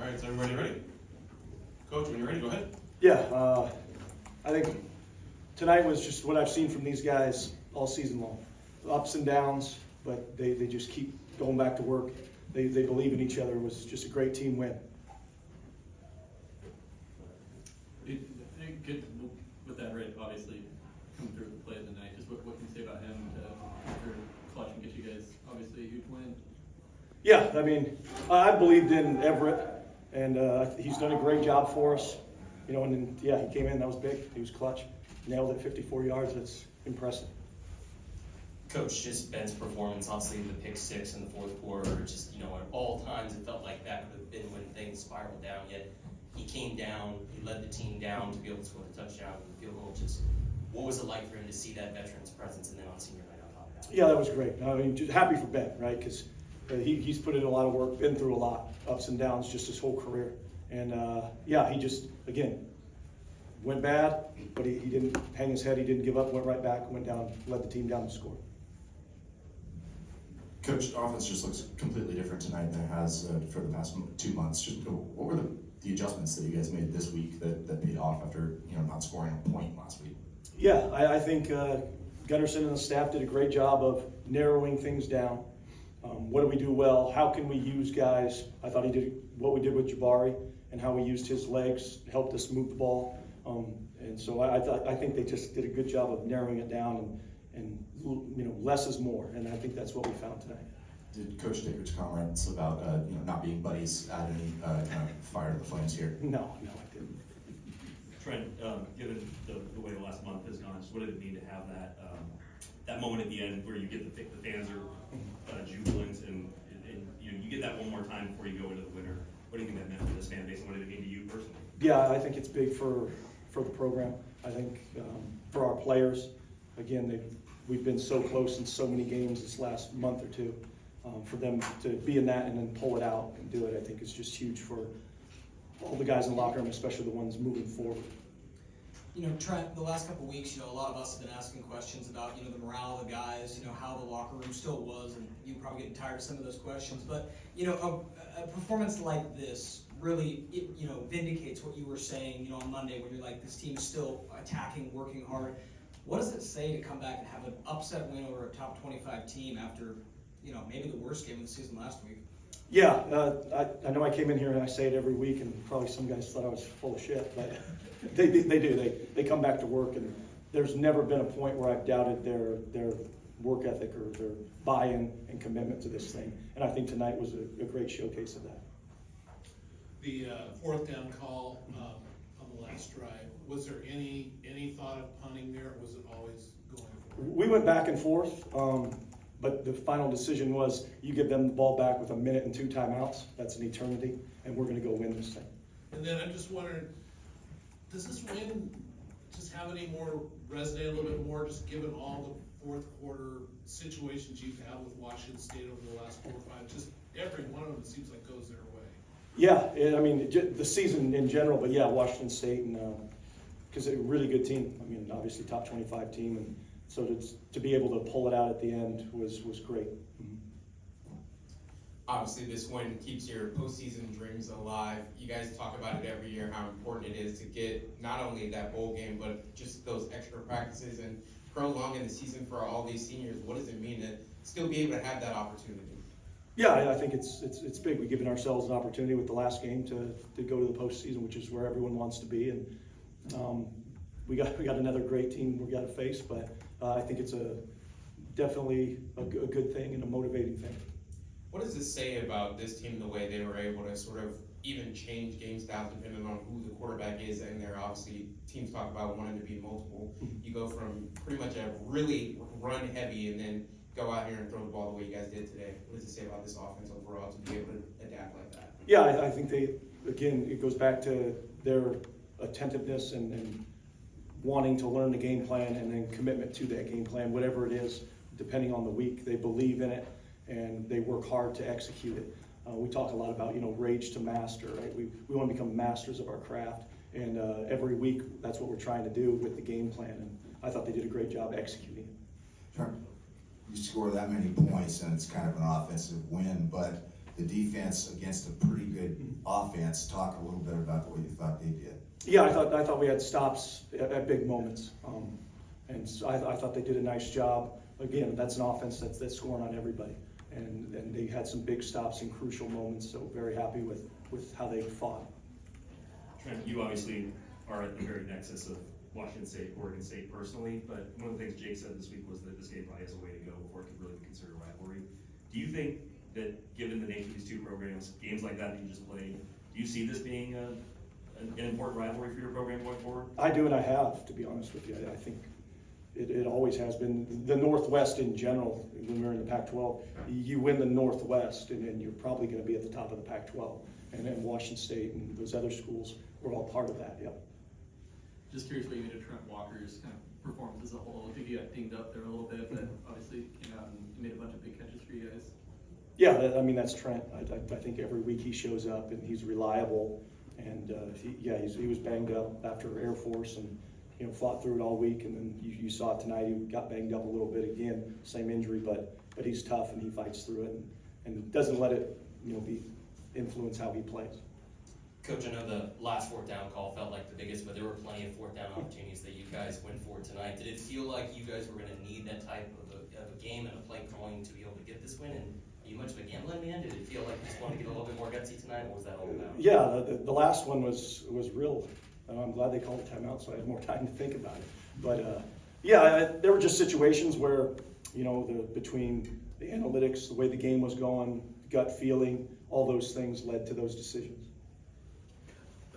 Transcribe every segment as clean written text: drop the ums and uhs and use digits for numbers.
right, is everybody ready? Coach, when you're ready, go ahead. Yeah, I think tonight was just what I've seen from these guys all season long. Ups and downs, but they just keep going back to work. They believe in each other. It was just a great team win. Good with that, right? Obviously, coming through the play of the night. Just what can you say about him after clutch and get you guys obviously a huge win? Yeah, I mean, I believed in Everett, and he's done a great job for us. You know, and then, yeah, he came in. That was big. He was clutch. Nailed it, 54 yards. That's impressive. Coach, just Ben's performance, obviously the pick six in the fourth quarter, just, you know, at all times it felt like that could have been when things spiraled down, yet he came down, he led the team down to be able to score the touchdown and the field goal. Just what was it like for him to see that veteran's presence and then on senior night on top of that? Yeah, that was great. I mean, just happy for Ben, right? Because he's put in a lot of work, been through a lot, ups and downs, just his whole career. And yeah, he just, again, went bad, but he didn't hang his head, he didn't give up, went right back, went down, led the team down to score. Coach, the offense just looks completely different tonight than it has for the past 2 months. Just what were the adjustments that you guys made this week that paid off after not scoring a point last week? Yeah, I think Gunnarsson and the staff did a great job of narrowing things down. What do we do well? How can we use guys? I thought he did what we did with Jabari and how we used his legs, helped us move the ball. And so I think they just did a good job of narrowing it down and less is more. And I think that's what we found tonight. Did Coach Dicker's comments about not being buddies add any kind of fire to the flames here? No, I didn't. Trent, given the way the last month has gone, just what did it mean to have that moment at the end where you get the fans are jubilant and you get that one more time before you go into the winter? What do you think that meant for this fan base, and what did it mean to you personally? Yeah, I think it's big for the program. I think for our players, again, we've been so close in so many games this last month or two. For them to be in that and then pull it out and do it, I think is just huge for all the guys in the locker room, especially the ones moving forward. Trent, the last couple of weeks, a lot of us have been asking questions about, the morale of the guys, how the locker room still was, and you probably getting tired of some of those questions. But, a performance like this really, vindicates what you were saying, on Monday when you're like, this team's still attacking, working hard. What does it say to come back and have an upset win over a top 25 team after, maybe the worst game of the season last week? Yeah, I know I came in here and I say it every week, and probably some guys thought I was full of shit, but they do. They come back to work, and there's never been a point where I've doubted their work ethic or their buy-in and commitment to this thing. And I think tonight was a great showcase of that. The fourth down call on the last drive, was there any thought of punting there, or was it always going forward? We went back and forth, but the final decision was you give them the ball back with 1 minute and 2 timeouts. That's an eternity, and we're going to go win this thing. And then I'm just wondering, does this win just have any more resonate a little bit more, just given all the fourth quarter situations you've had with Washington State over the last 4 or 5? Just every one of them, it seems like, goes their way. Yeah, I mean, the season in general, but yeah, Washington State, and because they're a really good team. I mean, obviously top 25 team, and so to be able to pull it out at the end was great. Mm-hmm. Obviously, this win keeps your postseason dreams alive. You guys talk about it every year, how important it is to get not only that bowl game, but just those extra practices and prolonging the season for all these seniors. What does it mean to still be able to have that opportunity? Yeah, I think it's big. We've given ourselves an opportunity with the last game to go to the postseason, which is where everyone wants to be, and we got another great team we got to face. But I think it's definitely a good thing and a motivating thing. What does this say about this team, the way they were able to sort of even change game styles depending on who the quarterback is? And there obviously teams talk about wanting to be multiple. You go from pretty much a really run heavy and then go out here and throw the ball the way you guys did today. What does it say about this offense overall to be able to adapt like that? Yeah, I think it goes back to their attentiveness and wanting to learn the game plan and then commitment to that game plan, whatever it is, depending on the week. They believe in it and they work hard to execute it. We talk a lot about, rage to master, right? We want to become masters of our craft, and every week that's what we're trying to do with the game plan, and I thought they did a great job executing it. Sure. You score that many points and it's kind of an offensive win, but the defense against a pretty good offense, talk a little bit about what you thought they did. Yeah, I thought we had stops at big moments, and so I thought they did a nice job. Again, that's an offense that's scoring on everybody, and they had some big stops in crucial moments. So very happy with how they fought. Trent, you obviously are at the very nexus of Washington State, Oregon State personally, but one of the things Jake said this week was that this game probably has a way to go before it could really be considered a rivalry. Do you think that, given the nature of these two programs, games like that you just played, do you see this being an important rivalry for your program going forward? I do, and I have, to be honest with you. I think it always has been. The Northwest in general, when we were in the Pac-12, you win the Northwest, and then you're probably going to be at the top of the Pac-12. And then Washington State and those other schools were all part of that, yep. Just curious what you made of Trent Walker's kind of performance as a whole. I think he got dinged up there a little bit, but obviously came out and made a bunch of big catches for you guys. Yeah, I mean, that's Trent. I think every week he shows up and he's reliable. And he was banged up after Air Force and fought through it all week. And then you saw it tonight. He got banged up a little bit again, same injury, but he's tough and he fights through it and doesn't let it influence how he plays. Coach, I know the last fourth down call felt like the biggest, but there were plenty of fourth down opportunities that you guys went for tonight. Did it feel like you guys were going to need that type of a game and a play calling to be able to get this win? And are you much of a gambling man? Did it feel like you just wanted to get a little bit more gutsy tonight? What was that all about? Yeah, the last one was real. I'm glad they called a timeout so I had more time to think about it. But there were just situations where, between the analytics, the way the game was going, gut feeling, all those things led to those decisions.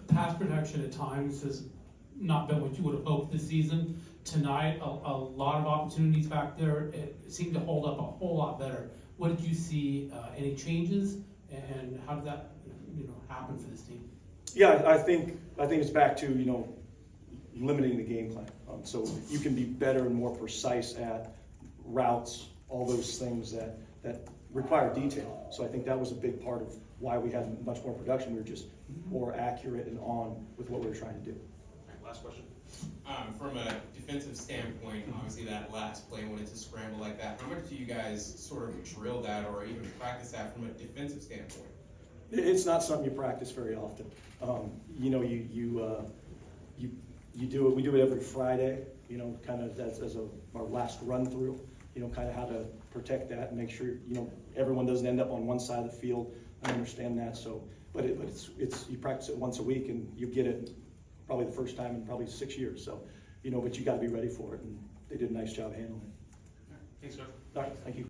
Pass protection at times has not been what you would have hoped this season. Tonight, a lot of opportunities back there. It seemed to hold up a whole lot better. What did you see? Any changes, and how did that happen for this team? Yeah, I think it's back to limiting the game plan. So you can be better and more precise at routes, all those things that require detail. So I think that was a big part of why we had much more production. We were just more accurate and on with what we were trying to do. All right, last question. From a defensive standpoint, obviously that last play when it's a scramble like that, how much do you guys sort of drill that or even practice that from a defensive standpoint? It's not something you practice very often. You do it. We do it every Friday. Kind of as our last run through. Kind of how to protect that and make sure everyone doesn't end up on one side of the field. I understand that. So, but it's you practice it once a week and you get it probably the first time in probably 6 years. So, but you got to be ready for it, and they did a nice job handling it. Thanks, Coach. All right, thank you.